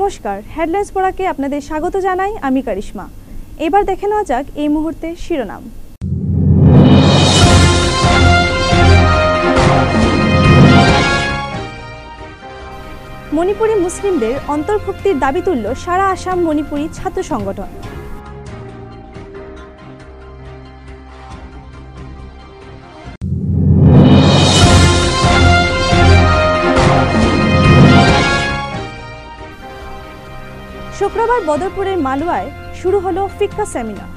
নমস্কার, হেডলাইন্স পড়াকে আপনাদের স্বাগত জানাই আমি কারিশমা। এবার দেখে নেওয়া যাক এই মুহূর্তে শিরোনাম। মণিপুরী মুসলিমদের অন্তর্ভুক্তির দাবি তুলল সারা আসাম মণিপুরী ছাত্র সংগঠন। শুক্রবার বদরপুরের মালুয়ায় শুরু হলো ফিক্কা সেমিনার।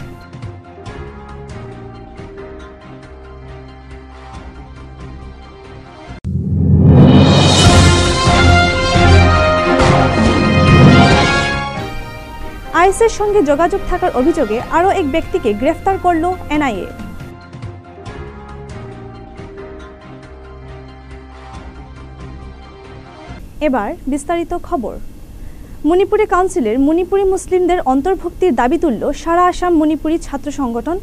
আইএসের সঙ্গে যোগাযোগ থাকার অভিযোগে আরও এক ব্যক্তিকে গ্রেফতার করল এনআইএ। এবার বিস্তারিত খবর। মণিপুরী কাউন্সিলের মণিপুরী মুসলিমদের অন্তর্ভুক্তির দাবি তুলল সারা আসাম মণিপুরী ছাত্র সংগঠন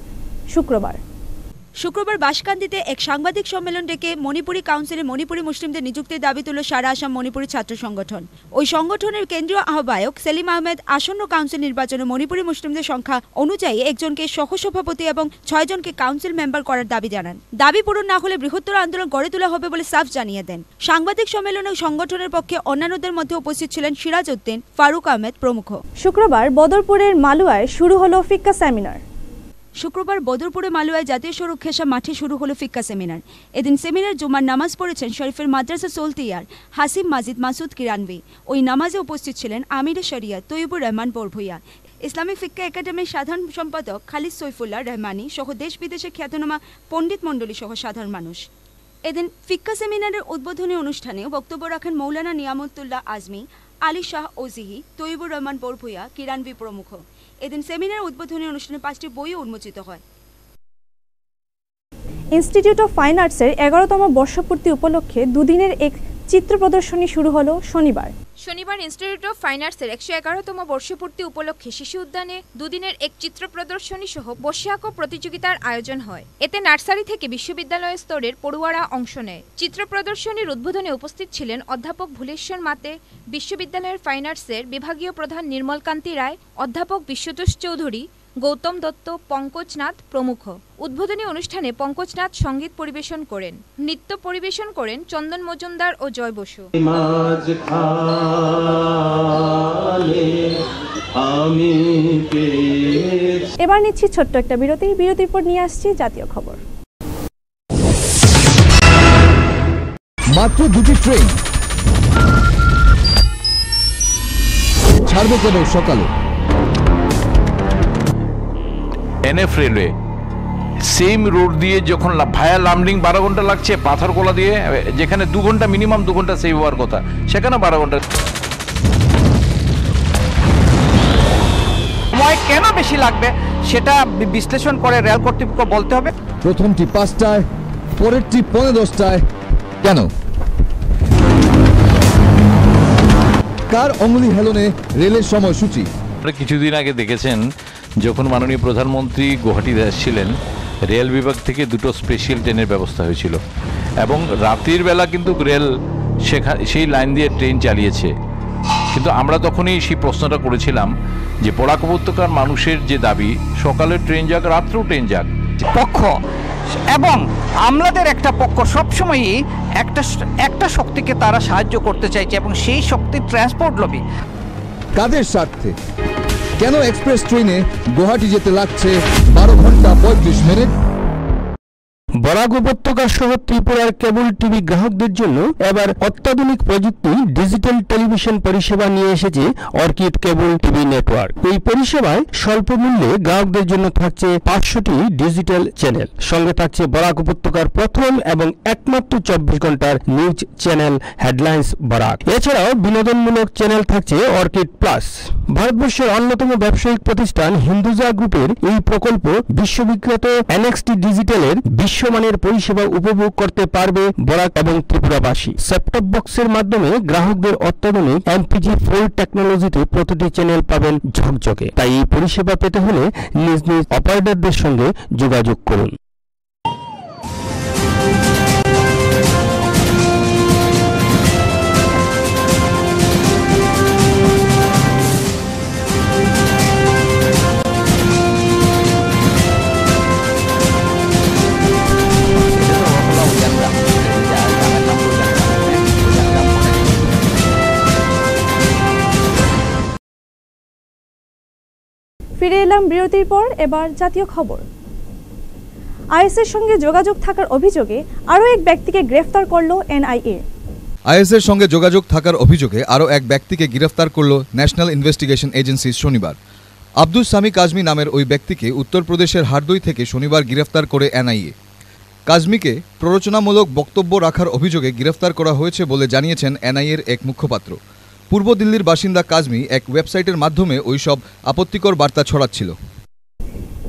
শুক্রবার বাসকান্দিতে এক সাংবাদিক সম্মেলন ডেকে মণিপুরী কাউন্সিলে মণিপুরী মুসলিমদের নিযুক্তির দাবি তুলল সারা আসাম মণিপুরী ছাত্র সংগঠন। ওই সংগঠনের কেন্দ্রীয় আহ্বায়ক সেলিম আহমেদ আসন্ন কাউন্সিল নির্বাচনে মণিপুরী মুসলিমদের সংখ্যা অনুযায়ী একজনকে সহসভাপতি এবং 6 জনকে কাউন্সিল মেম্বার করার দাবি জানান। দাবি পূরণ না হলে বৃহত্তর আন্দোলন গড়ে তোলা হবে বলে সাফ জানিয়ে দেন। সাংবাদিক সম্মেলনে সংগঠনের পক্ষে অন্যান্যদের মধ্যে উপস্থিত ছিলেন সিরাজ উদ্দিন, ফারুক আহমেদ প্রমুখ। শুক্রবার বদরপুরের মালুয়ায় শুরু হলো ফিক্কা সেমিনার। শুক্রবার বদরপুরে মালুয়ায় জাতীয় সড়ক ঘেঁষা মাঠে শুরু হলো ফিক্কা সেমিনার। এদিন সেমিনার জুমার নামাজ পড়েছেন শরীফের মাদ্রাসা সোলতিয়ার হাসিম মাজিদ মাসুদ কিরানভি। ওই নামাজে উপস্থিত ছিলেন আমিরে শরিয়ত তৈয়বুর রহমান বরভূইয়া, ইসলামিক ফিক্কা একাডেমির সাধারণ সম্পাদক খালিদ সৈফুল্লাহ রহমানি সহ দেশ বিদেশে খ্যাতনামা পণ্ডিত মণ্ডলী সহ সাধারণ মানুষ। এদিন ফিক্কা সেমিনারের উদ্বোধনী অনুষ্ঠানে বক্তব্য রাখেন মৌলানা নিয়ামতুল্লাহ আজমি, আলী শাহ ওজিহি, তৈয়বুর রহমান বরভূইয়া, কিরানভি প্রমুখ। এদিন সেমিনার উদ্বোধনী অনুষ্ঠানে 5টি বইও উন্মোচিত হয়। ইনস্টিটিউট অফ ফাইন আর্টসের 11তম বর্ষপূর্তি উপলক্ষে দুদিনের এক চিত্র প্রদর্শনী শুরু হলো শনিবার। ইনস্টিটিউট অফ ফাইন আর্টসের 111তম বর্ষপূর্তি উপলক্ষে শিশু উদ্যানে দুদিনের এক চিত্র প্রদর্শনী সহ বর্ষাক প্রতিযোগিতার আয়োজন হয়। এতে নার্সারি থেকে বিশ্ববিদ্যালয় স্তরের পড়ুয়ারা অংশ নেয়। চিত্র প্রদর্শনীর উদ্বোধনে উপস্থিত ছিলেন অধ্যাপক ভুলেশ্বর মাতে, বিশ্ববিদ্যালয়ের ফাইন আর্টসের বিভাগীয় প্রধান নির্মলকান্তি রায়, অধ্যাপক বিশ্বতোষ চৌধুরী, গৌতম দত্ত, পঙ্কজনাথ প্রমুখ। উদ্বোধনী অনুষ্ঠানে পঙ্কজনাথ সঙ্গীত পরিবেশন করেন। নৃত্য পরিবেশন করেন চন্দন মজুমদার ও জয় বসু। এবার নিচ্ছি ছোট্ট একটা বিরতির পর নিয়ে আসছি জাতীয় খবর। মাত্র 2টি ট্রেন ছাড়বে কেবল সকালে। এনএফ রেলওয়ে সেম রোড দিয়ে যখন ভায়া লামডিং 12 ঘন্টা লাগছে, পাথরকোলা দিয়ে যেখানে 2 ঘন্টা মিনিমাম 2 ঘন্টা সেভ হওয়ার কথা সেখানে 12 ঘন্টা। সময় কেন বেশি লাগবে সেটা বিশ্লেষণ করে রেল কর্তৃপক্ষ বলতে হবে। প্রথমটি 5টায়, পরেরটি 10:15টায়। কেন? কার অঙ্গুলি হেলনে রেলের সময়সূচি? কিছুদিন আগে দেখেছেন যখন মাননীয় প্রধানমন্ত্রী গুয়াহাটিতে আসছিলেন, রেল বিভাগ থেকে 2টো স্পেশাল ট্রেনের ব্যবস্থা হয়েছিল এবং রাতের বেলা কিন্তু রেল সেই লাইন দিয়ে ট্রেন চালিয়েছে। কিন্তু আমরা তখনই সেই প্রশ্নটা করেছিলাম যে বরাক উপত্যকার মানুষের যে দাবি সকালের ট্রেন যাক, রাত্রেও ট্রেন যাক। পক্ষ এবং আমলাদের একটা পক্ষ সবসময়ই একটা শক্তিকে তারা সাহায্য করতে চাইছে এবং সেই শক্তি ট্রান্সপোর্ট লবি। কাদের স্বার্থে? কেন এক্সপ্রেস ট্রেনে গুয়াহাটি যেতে লাগছে 12 ঘন্টা 35 মিনিট? বরাক উপত্যকা সহ ত্রিপুরার কেবল টিভি গ্রাহকদের জন্য এবার অত্যাধুনিক প্রযুক্তি ডিজিটাল টেলিভিশন পরিষেবা নিয়ে এসেছে অর্কিড কেবল টিভি নেটওয়ার্ক। এই পরিষেবায় স্বল্প মূল্যে গ্রাহকদের জন্য থাকছে 500টি ডিজিটাল চ্যানেল। সঙ্গে থাকছে বরাক উপত্যকার প্রথম এবং একমাত্র 24 ঘন্টার নিউজ চ্যানেল হেডলাইন্স বরাক। এছাড়াও বিনোদনমূলক চ্যানেল থাকছে অর্কিড প্লাস। ভারতবর্ষের অন্যতম ব্যবসায়িক প্রতিষ্ঠান হিন্দুজা গ্রুপের এই প্রকল্প বিশ্ববিখ্যাত এনএক্সটি ডিজিটালের বিশ্বমানের পরিষেবা উপভোগ করতে পারবে বরাক এবং ত্রিপুরাবাসী। সেটটপ বক্সের মাধ্যমে গ্রাহকদের অত্যাধুনিক MPG4 টেকনোলজিতে প্রতিটি চ্যানেল পাবেন ঝকঝকে। তাই এই পরিষেবা পেতে হলে নিজ নিজ অপারেটরদের সঙ্গে যোগাযোগ করুন। ফিরে এলাম বিরতির পর, এবার জাতীয় খবর। আইএসের সঙ্গে যোগাযোগ থাকার অভিযোগে আরও এক ব্যক্তিকে গ্রেফতার করল এনআইএ। আইএসের সঙ্গে যোগাযোগ থাকার অভিযোগে আরও এক ব্যক্তিকে গ্রেফতার করল ন্যাশনাল ইনভেস্টিগেশন এজেন্সি শনিবার। আব্দুস সামি কাজমি নামের ওই ব্যক্তিকে উত্তরপ্রদেশের হারদই থেকে শনিবার গ্রেফতার করে এনআইএ। কাজমিকে প্ররোচনামূলক বক্তব্য রাখার অভিযোগে গ্রেফতার করা হয়েছে বলে জানিয়েছেন এনআইএর এক মুখপাত্র। পূর্ব দিল্লির বাসিন্দা কাজমি এক ওয়েবসাইটের মাধ্যমে ওইসব আপত্তিকর বার্তা ছড়াচ্ছিল।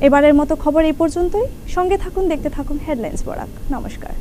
এবারের মতো খবর এই পর্যন্তই। সঙ্গে থাকুন, দেখতে থাকুন হেডলাইন্স বরাক। নমস্কার।